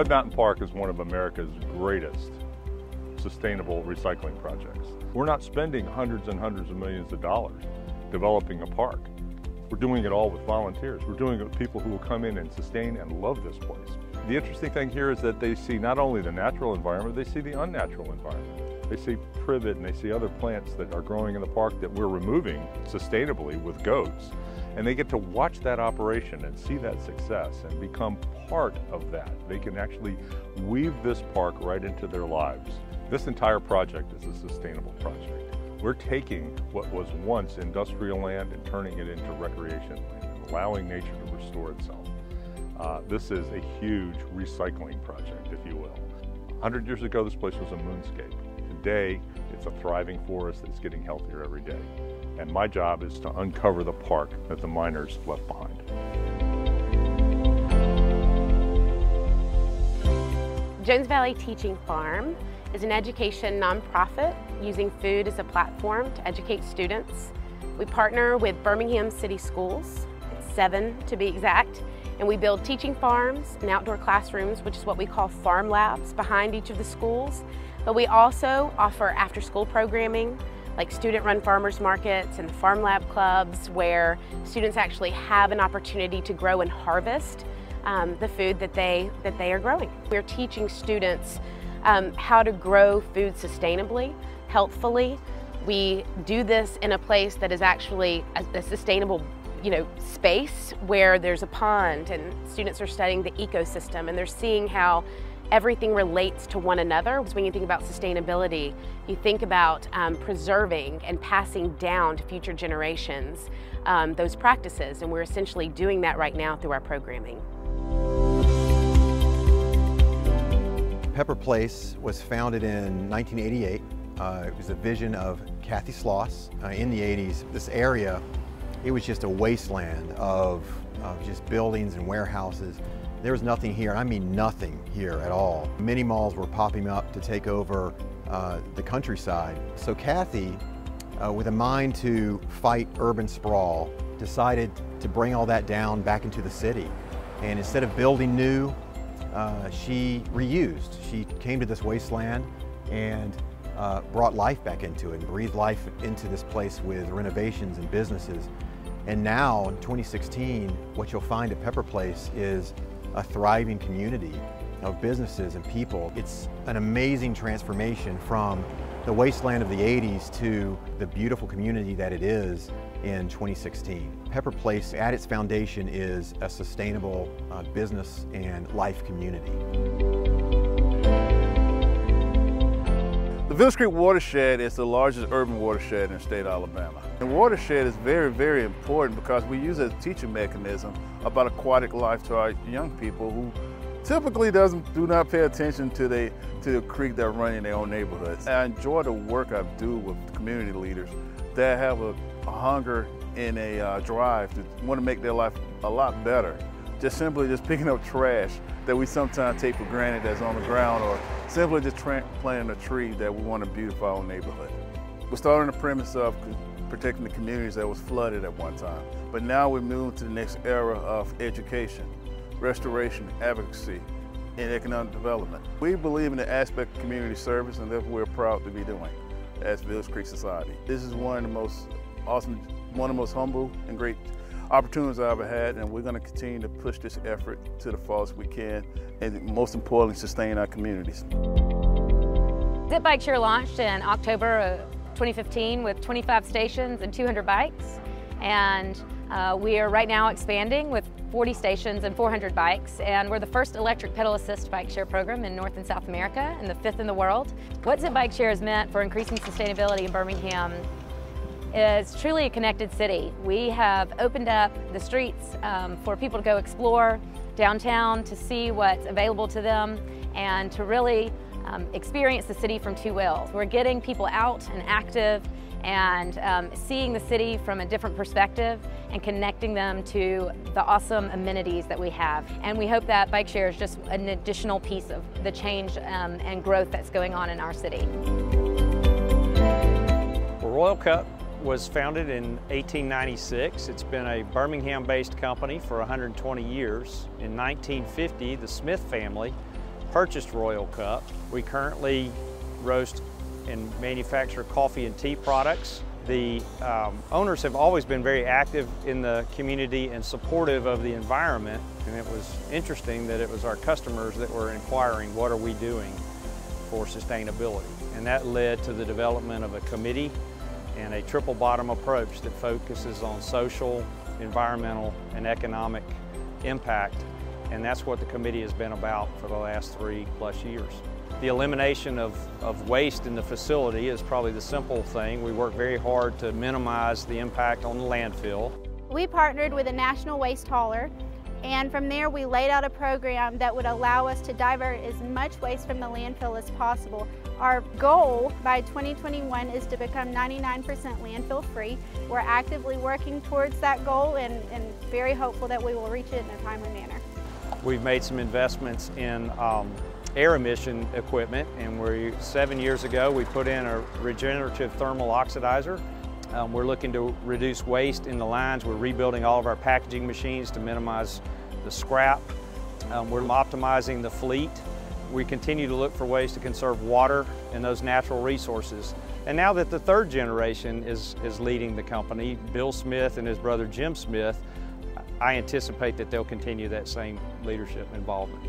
Red Mountain Park is one of America's greatest sustainable recycling projects. We're not spending hundreds and hundreds of millions of dollars developing a park. We're doing it all with volunteers. We're doing it with people who will come in and sustain and love this place. The interesting thing here is that they see not only the natural environment, they see the unnatural environment. They see privet and they see other plants that are growing in the park that we're removing sustainably with goats. And they get to watch that operation and see that success and become part of that. They can actually weave this park right into their lives. This entire project is a sustainable project. We're taking what was once industrial land and turning it into recreation land and allowing nature to restore itself. This is a huge recycling project, if you will. 100 years ago, this place was a moonscape. Today, it's a thriving forest that's getting healthier every day. And my job is to uncover the park that the miners left behind. Jones Valley Teaching Farm is an education nonprofit using food as a platform to educate students. We partner with Birmingham City Schools, 7 to be exact, and we build teaching farms and outdoor classrooms, which is what we call farm labs, behind each of the schools. But we also offer after-school programming like student-run farmers markets and the farm lab clubs, where students actually have an opportunity to grow and harvest the food that they are growing. We're teaching students how to grow food sustainably, healthfully. We do this in a place that is actually a sustainable space where there's a pond and students are studying the ecosystem and they're seeing how everything relates to one another. When you think about sustainability, you think about preserving and passing down to future generations those practices, and we're essentially doing that right now through our programming. Pepper Place was founded in 1988. It was a vision of Kathy Sloss. In the 80s, this area, it was just a wasteland of just buildings and warehouses. There was nothing here, I mean nothing here at all. Mini malls were popping up to take over the countryside. So Kathy, with a mind to fight urban sprawl, decided to bring all that down back into the city. And instead of building new, she reused. She came to this wasteland and brought life back into it and breathed life into this place with renovations and businesses. And now, in 2016, what you'll find at Pepper Place is a thriving community of businesses and people. It's an amazing transformation from the wasteland of the 80s to the beautiful community that it is in 2016. Pepper Place, at its foundation, is a sustainable business and life community. The Village Creek Watershed is the largest urban watershed in the state of Alabama. The watershed is very, very important because we use it as a teaching mechanism about aquatic life to our young people who typically do not pay attention to the creek that run in their own neighborhoods. I enjoy the work I do with community leaders that have a hunger and a drive to want to make their life a lot better. Just simply picking up trash that we sometimes take for granted that's on the ground, or simply just planting a tree that we want to beautify our neighborhood. We started on the premise of protecting the communities that was flooded at one time, but now we're moving to the next era of education, restoration, advocacy, and economic development. We believe in the aspect of community service, and that's what we're proud to be doing as Village Creek Society. This is one of the most awesome, one of the most humble and great opportunities I've ever had, and we're going to continue to push this effort to the farthest we can, and most importantly, sustain our communities. Zip Bike Share launched in October of 2015 with 25 stations and 200 bikes, and we are right now expanding with 40 stations and 400 bikes, and we're the first electric pedal assist bike share program in North and South America and the 5th in the world. What Zip Bike Share has meant for increasing sustainability in Birmingham is truly a connected city. We have opened up the streets for people to go explore downtown, to see what's available to them, and to really experience the city from two wheels. We're getting people out and active and seeing the city from a different perspective and connecting them to the awesome amenities that we have. And we hope that Bike Share is just an additional piece of the change and growth that's going on in our city. Well, Royal Cup was founded in 1896. It's been a Birmingham-based company for 120 years. In 1950, the Smith family purchased Royal Cup. We currently roast and manufacture coffee and tea products. The owners have always been very active in the community and supportive of the environment, and it was interesting that it was our customers that were inquiring, what are we doing for sustainability? And that led to the development of a committee and a triple bottom approach that focuses on social, environmental, and economic impact, and that's what the committee has been about for the last 3+ years. The elimination of waste in the facility is probably the simple thing. We work very hard to minimize the impact on the landfill. We partnered with a national waste hauler, and from there we laid out a program that would allow us to divert as much waste from the landfill as possible. Our goal by 2021 is to become 99% landfill free. We're actively working towards that goal and very hopeful that we will reach it in a timely manner. We've made some investments in air emission equipment, and 7 years ago we put in a regenerative thermal oxidizer. We're looking to reduce waste in the lines. We're rebuilding all of our packaging machines to minimize the scrap. We're optimizing the fleet. We continue to look for ways to conserve water and those natural resources. And now that the third generation is leading the company, Bill Smith and his brother Jim Smith, I anticipate that they'll continue that same leadership involvement.